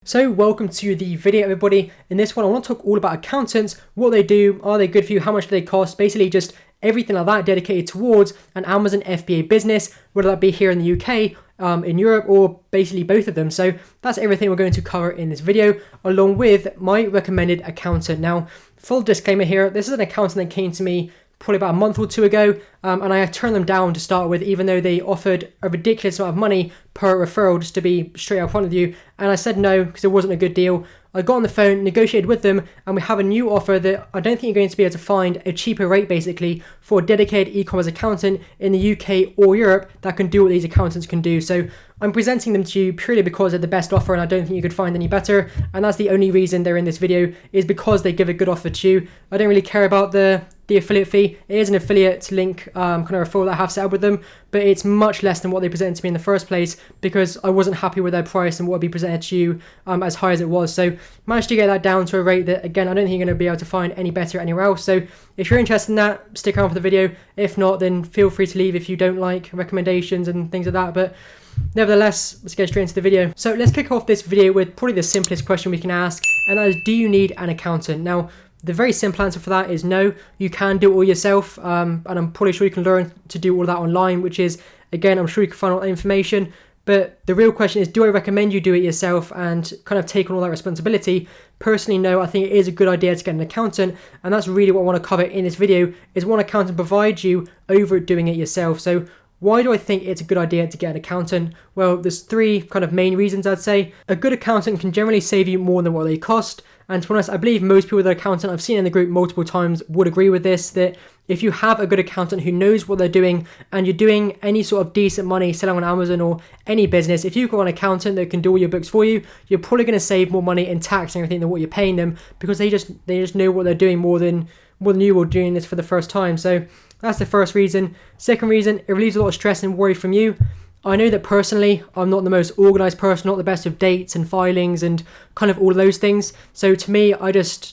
So welcome to the video, everybody. In this one I want to talk all about accountants, what they do, are they good for you, how much do they cost, basically just everything like that dedicated towards an Amazon FBA business, whether that be here in the UK, in Europe, or basically both of them. So that's everything we're going to cover in this video, along with my recommended accountant. Now, full disclaimer here, this is an accountant that came to me probably about a month or two ago, and I turned them down to start with, even though they offered a ridiculous amount of money per referral, just to be straight up front with you. And I said no because it wasn't a good deal. I got on the phone, negotiated with them, and we have a new offer that I don't think you're going to be able to find a cheaper rate, basically, for a dedicated e-commerce accountant in the UK or Europe that can do what these accountants can do. So I'm presenting them to you purely because they're the best offer, and I don't think you could find any better. And that's the only reason they're in this video, is because they give a good offer to you. I don't really care about the affiliate fee. It is an affiliate link kind of referral that I have set up with them, but it's much less than what they presented to me in the first place because I wasn't happy with their price and what would be presented to you as high as it was. So managed to get that down to a rate that, again, I don't think you're going to be able to find any better anywhere else. So if you're interested in that, stick around for the video. If not, then feel free to leave if you don't like recommendations and things like that. But nevertheless, let's get straight into the video. So let's kick off this video with probably the simplest question we can ask, and that is, do you need an accountant? Now, the very simple answer for that is no. You can do it all yourself, and I'm probably sure you can learn to do all that online, which is, again, I'm sure you can find all that information. But the real question is, do I recommend you do it yourself and kind of take on all that responsibility? Personally, no. I think it is a good idea to get an accountant, and that's really what I want to cover in this video, is what an accountant provides you over doing it yourself. So why do I think it's a good idea to get an accountant? Well, there's three kind of main reasons, I'd say. A good accountant can generally save you more than what they cost. And to be honest, I believe most people with an accountant I've seen in the group multiple times would agree with this, that if you have a good accountant who knows what they're doing and you're doing any sort of decent money selling on Amazon or any business, if you've got an accountant that can do all your books for you, you're probably going to save more money in tax and everything than what you're paying them, because they just know what they're doing more than you will doing this for the first time. So that's the first reason. Second reason, it relieves a lot of stress and worry from you. I know that personally, I'm not the most organized person, not the best with dates and filings and kind of all of those things. So to me, I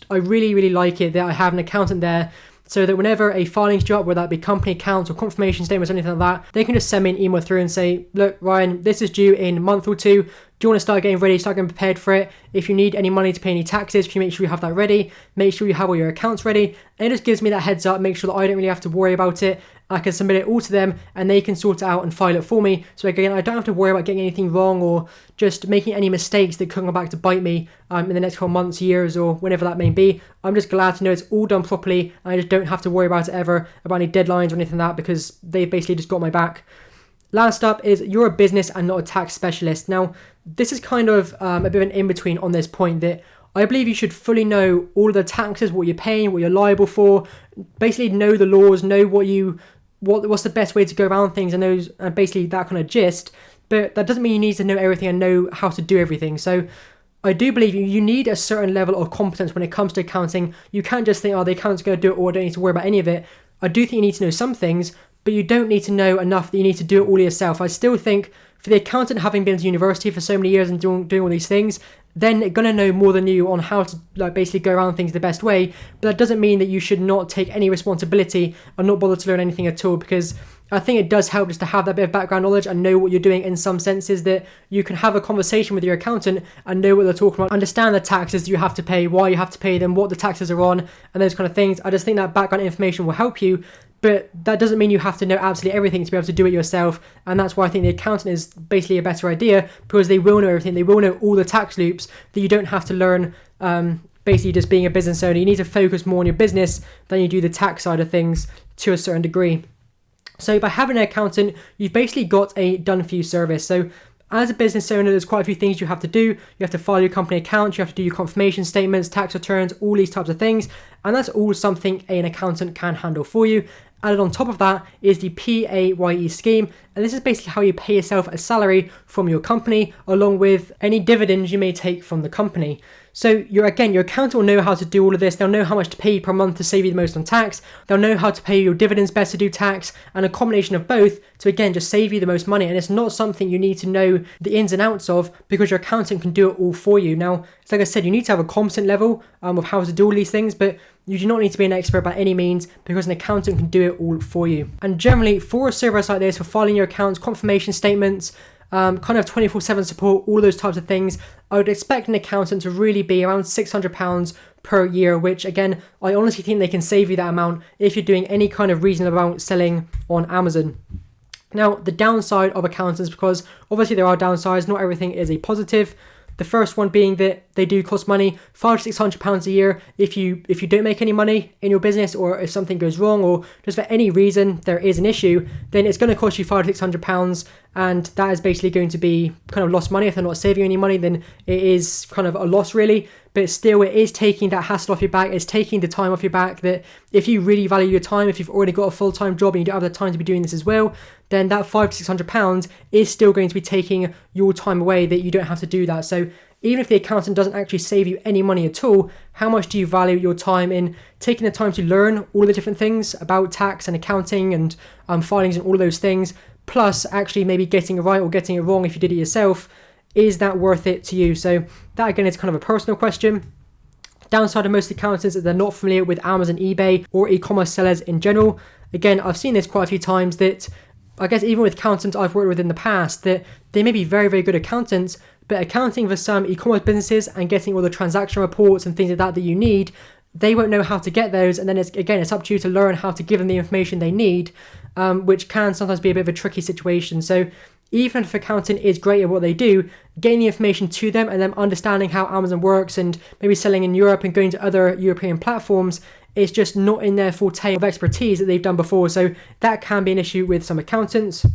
really, really like it that I have an accountant there, so that whenever a filing's due up, whether that be company accounts or confirmation statements or anything like that, they can just send me an email through and say, look, Ryan, this is due in a month or two. Do you want to start getting ready, start getting prepared for it? If you need any money to pay any taxes, can you make sure you have that ready? Make sure you have all your accounts ready. And it just gives me that heads up, make sure that I don't really have to worry about it. I can submit it all to them and they can sort it out and file it for me. So again, I don't have to worry about getting anything wrong or just making any mistakes that could come back to bite me in the next couple months, years, or whenever that may be. I'm just glad to know it's all done properly, and I just don't have to worry about it ever, about any deadlines or anything like that, because they've basically just got my back. Last up is, you're a business and not a tax specialist. Now, this is kind of a bit of an in-between on this point, that I believe you should fully know all of the taxes, what you're paying, what you're liable for, basically know the laws, know what's the best way to go around things, and those, and basically that kind of gist. But that doesn't mean you need to know everything and know how to do everything. So I do believe you need a certain level of competence when it comes to accounting. You can't just think, oh, the accountant's going to do it, or I don't need to worry about any of it. I do think you need to know some things, but you don't need to know enough that you need to do it all yourself. I still think for the accountant, having been to university for so many years and doing all these things, then they're going to know more than you on how to basically go around things the best way. But that doesn't mean that you should not take any responsibility and not bother to learn anything at all, because I think it does help just to have that bit of background knowledge and know what you're doing in some senses, that you can have a conversation with your accountant and know what they're talking about, understand the taxes you have to pay, why you have to pay them, what the taxes are on, and those kind of things. I just think that background information will help you. But that doesn't mean you have to know absolutely everything to be able to do it yourself. And that's why I think the accountant is basically a better idea, because they will know everything. They will know all the tax loops that you don't have to learn basically just being a business owner. You need to focus more on your business than you do the tax side of things to a certain degree. So by having an accountant, you've basically got a done-for-you service. So as a business owner, there's quite a few things you have to do. You have to file your company account, you have to do your confirmation statements, tax returns, all these types of things. And that's all something an accountant can handle for you. Added on top of that is the PAYE scheme, and this is basically how you pay yourself a salary from your company, along with any dividends you may take from the company. So your accountant will know how to do all of this. They'll know how much to pay you per month to save you the most on tax. They'll know how to pay your dividends best to do tax, and a combination of both to, again, just save you the most money. And it's not something you need to know the ins and outs of, because your accountant can do it all for you. Now, it's like I said, you need to have a competent level of how to do all these things, but you do not need to be an expert by any means, because an accountant can do it all for you. And generally, for a service like this, for filing your accounts, confirmation statements, kind of 24/7 support, all those types of things. I would expect an accountant to really be around £600 per year, which again, I honestly think they can save you that amount if you're doing any kind of reasonable amount selling on Amazon. Now, the downside of accountants, because obviously there are downsides, not everything is a positive. The first one being that they do cost money, £500 to £600 a year. If you don't make any money in your business, or if something goes wrong, or just for any reason there is an issue, then it's going to cost you £500 to £600, and that is basically going to be kind of lost money. If they're not saving any money, then it is kind of a loss really. But still, it is taking that hassle off your back. It's taking the time off your back that if you really value your time, if you've already got a full-time job and you don't have the time to be doing this as well, then that £500 to £600 is still going to be taking your time away, that you don't have to do that. So even if the accountant doesn't actually save you any money at all, how much do you value your time in taking the time to learn all the different things about tax and accounting and filings and all of those things, plus actually maybe getting it right or getting it wrong if you did it yourself? Is that worth it to you? So that again is kind of a personal question. Downside of most accountants is that they're not familiar with Amazon, eBay, or e-commerce sellers in general. Again, I've seen this quite a few times, that I guess even with accountants I've worked with in the past, that they may be very, very good accountants, but accounting for some e-commerce businesses and getting all the transaction reports and things like that you need, they won't know how to get those. And then it's up to you to learn how to give them the information they need, which can sometimes be a bit of a tricky situation. So even if accounting is great at what they do, getting the information to them and them understanding how Amazon works and maybe selling in Europe and going to other European platforms is just not in their forte of expertise that they've done before. So that can be an issue with some accountants.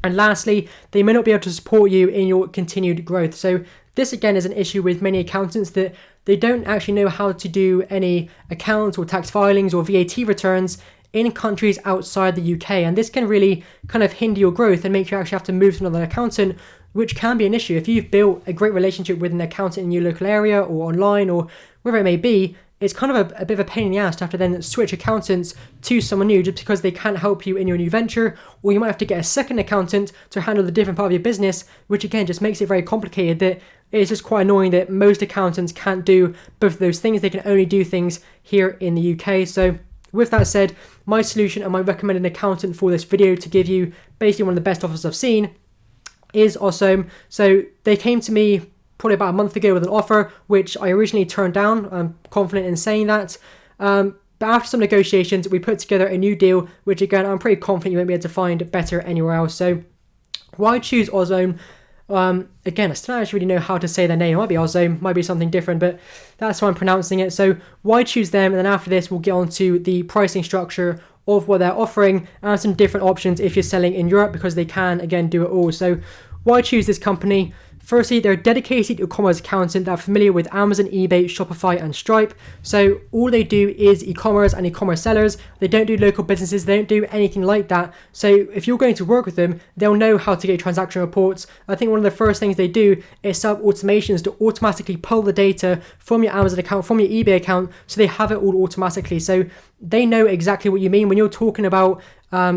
And lastly, they may not be able to support you in your continued growth. So this again is an issue with many accountants, that they don't actually know how to do any accounts or tax filings or VAT returns in countries outside the UK. And this can really kind of hinder your growth and make you actually have to move to another accountant, which can be an issue. If you've built a great relationship with an accountant in your local area or online or wherever it may be, it's kind of a bit of a pain in the ass to have to then switch accountants to someone new just because they can't help you in your new venture, or you might have to get a second accountant to handle the different part of your business, which again just makes it very complicated. That it's just quite annoying that most accountants can't do both of those things. They can only do things here in the UK. So with that said, my solution and my recommended accountant for this video, to give you basically one of the best offers I've seen, is OSOME. So they came to me probably about a month ago with an offer, which I originally turned down. I'm confident in saying that. But after some negotiations, we put together a new deal, which again, I'm pretty confident you won't be able to find better anywhere else. So why choose OSOME? Again, I still don't actually really know how to say their name. It might be OSOME, might be something different, but that's how I'm pronouncing it. So why choose them? And then after this, we'll get on to the pricing structure of what they're offering and some different options if you're selling in Europe, because they can, again, do it all. So why choose this company? Firstly, they're a dedicated e-commerce accountant that are familiar with Amazon, eBay, Shopify, and Stripe. So all they do is e-commerce and e-commerce sellers. They don't do local businesses. They don't do anything like that. So if you're going to work with them, they'll know how to get transaction reports. I think one of the first things they do is set up automations to automatically pull the data from your Amazon account, from your eBay account, so they have it all automatically. So they know exactly what you mean when you're talking about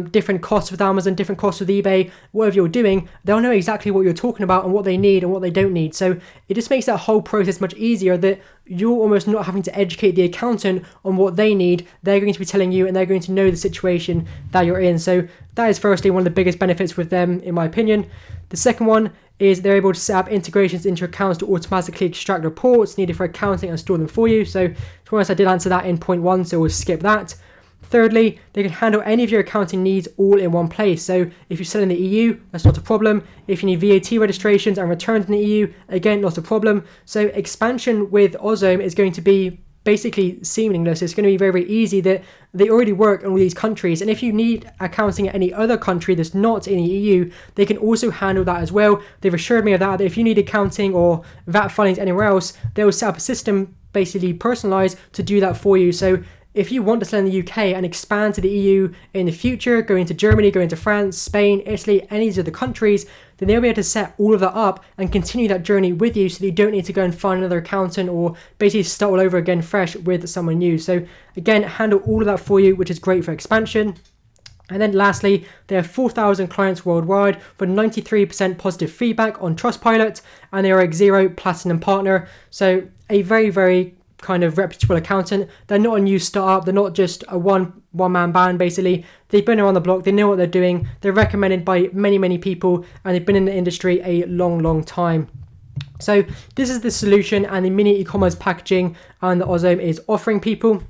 different costs with Amazon, different costs with eBay, whatever you're doing. They'll know exactly what you're talking about and what they need and what they don't need. So it just makes that whole process much easier, that you're almost not having to educate the accountant on what they need. They're going to be telling you, and they're going to know the situation that you're in. So that is firstly one of the biggest benefits with them, in my opinion. The second one is they're able to set up integrations into accounts to automatically extract reports needed for accounting and store them for you. So to be honest, I did answer that in point 1, so we'll skip that. Thirdly, they can handle any of your accounting needs all in one place. So if you sell in the EU, that's not a problem. If you need VAT registrations and returns in the EU, again, not a problem. So expansion with OSOME is going to be basically seamless. It's going to be very, very easy, that they already work in all these countries. And if you need accounting in any other country that's not in the EU, they can also handle that as well. They've assured me of that if you need accounting or VAT filings anywhere else, they'll set up a system basically personalized to do that for you. So if you want to sell in the UK and expand to the EU in the future, go into Germany, go into France, Spain, Italy, any of these other countries, then they'll be able to set all of that up and continue that journey with you, so that you don't need to go and find another accountant or basically start all over again fresh with someone new. So again, handle all of that for you, which is great for expansion. And then lastly, they have 4,000 clients worldwide for 93% positive feedback on Trustpilot, and they are a Xero Platinum partner. So a very, very kind of reputable accountant. They're not a new startup. They're not just a one one-man band basically. They've been around the block, they know what they're doing, they're recommended by many people, and they've been in the industry a long time. So this is the solution and the mini e-commerce packaging and that OSOME is offering people.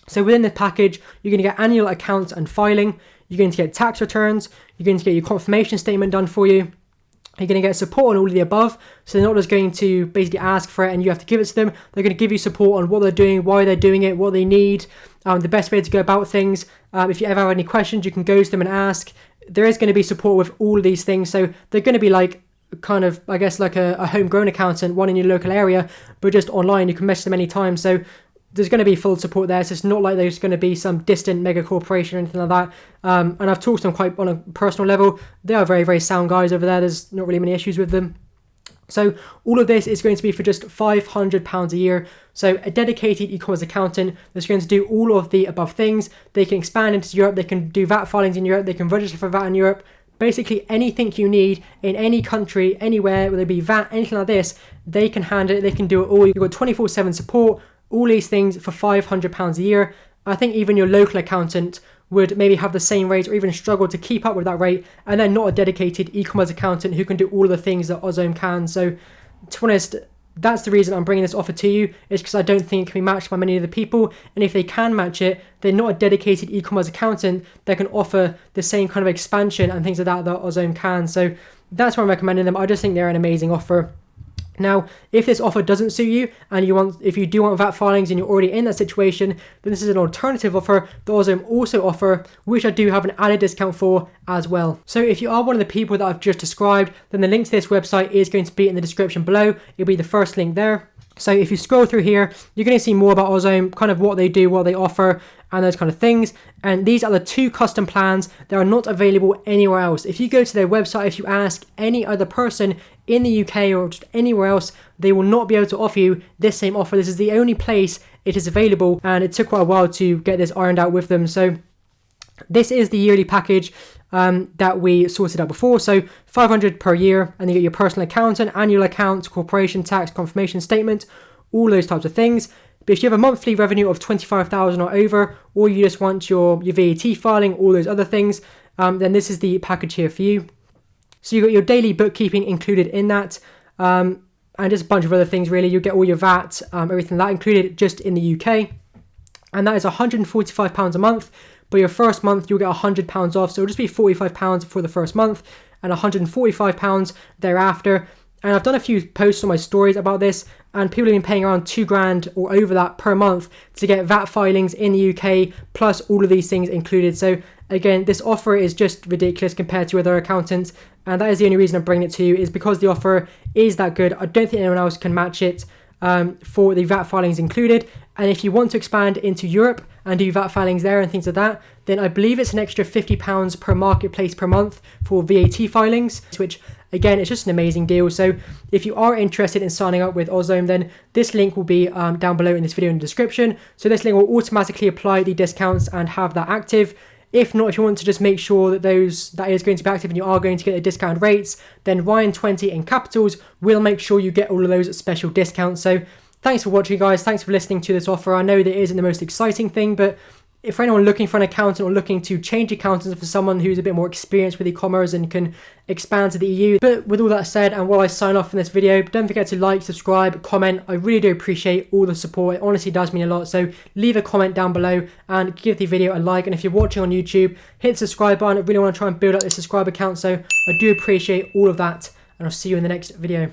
So within this package, you're going to get annual accounts and filing, you're going to get tax returns, you're going to get your confirmation statement done for you, you're going to get support on all of the above. So they're not just going to basically ask for it and you have to give it to them. They're going to give you support on what they're doing, why they're doing it, what they need, the best way to go about things. If you ever have any questions, you can go to them and ask. There is going to be support with all of these things. So they're going to be like kind of, I guess, like a homegrown accountant, one in your local area, but just online. You can message them anytime. So there's going to be full support there. So it's not like there's going to be some distant mega corporation or anything like that. And I've talked to them quite on a personal level. They are very sound guys over there. There's not really many issues with them. So all of this is going to be for just £500 a year. So a dedicated e-commerce accountant that's going to do all of the above things. They can expand into Europe. They can do VAT filings in Europe. They can register for VAT in Europe. Basically anything you need in any country, anywhere, whether it be VAT, anything like this, they can handle it. They can do it all. You've got 24/7 support, all these things for £500 a year. I think even your local accountant would maybe have the same rate or even struggle to keep up with that rate, and they're not a dedicated e-commerce accountant who can do all of the things that OSOME can. So to be honest, that's the reason I'm bringing this offer to you, is because I don't think it can be matched by many other people. And if they can match it, they're not a dedicated e-commerce accountant that can offer the same kind of expansion and things like that that OSOME can. So that's why I'm recommending them. I just think they're an amazing offer. Now, if this offer doesn't suit you and if you do want VAT filings and you're already in that situation, then this is an alternative offer that OSOME also offer, which I do have an added discount for as well. So if you are one of the people that I've just described, then the link to this website is going to be in the description below. It'll be the first link there. So if you scroll through here, you're going to see more about OSOME, kind of what they do, what they offer, and those kind of things. And these are the 2 custom plans that are not available anywhere else. If you go to their website, if you ask any other person in the UK or just anywhere else, they will not be able to offer you this same offer. This is the only place it is available, and it took quite a while to get this ironed out with them. So this is the yearly package that we sorted out before. So $500 per year, and you get your personal accountant, annual accounts, corporation tax, confirmation statement, all those types of things. But if you have a monthly revenue of 25,000 or over, or you just want your VAT filing, all those other things, then this is the package here for you. So you got your daily bookkeeping included in that, and just a bunch of other things really. You get all your VAT, everything like that included just in the UK, and that is £145 a month. But your first month you'll get £100 off, so it'll just be £45 for the first month and £145 thereafter. And I've done a few posts on my stories about this, and people have been paying around £2,000 or over that per month to get VAT filings in the UK, plus all of these things included. So again, this offer is just ridiculous compared to other accountants, and that is the only reason I'm bringing it to you, is because the offer is that good. I don't think anyone else can match it for the VAT filings included. And if you want to expand into Europe and do VAT filings there and things like that, then I believe it's an extra £50 per marketplace per month for VAT filings, which again, it's just an amazing deal. So if you are interested in signing up with OSOME, then this link will be down below in this video in the description. So this link will automatically apply the discounts and have that active. If not, if you want to just make sure that that is going to be active and you are going to get the discount rates, then Ryan20 in capitals will make sure you get all of those special discounts. So thanks for watching, guys. Thanks for listening to this offer. I know that it isn't the most exciting thing, but if for anyone looking for an accountant or looking to change accountants for someone who's a bit more experienced with e-commerce and can expand to the EU. But with all that said, and while I sign off from this video, don't forget to like, subscribe, comment. I really do appreciate all the support. It honestly does mean a lot. So leave a comment down below and give the video a like. And if you're watching on YouTube, hit the subscribe button. I really want to try and build up this subscriber count. So I do appreciate all of that. And I'll see you in the next video.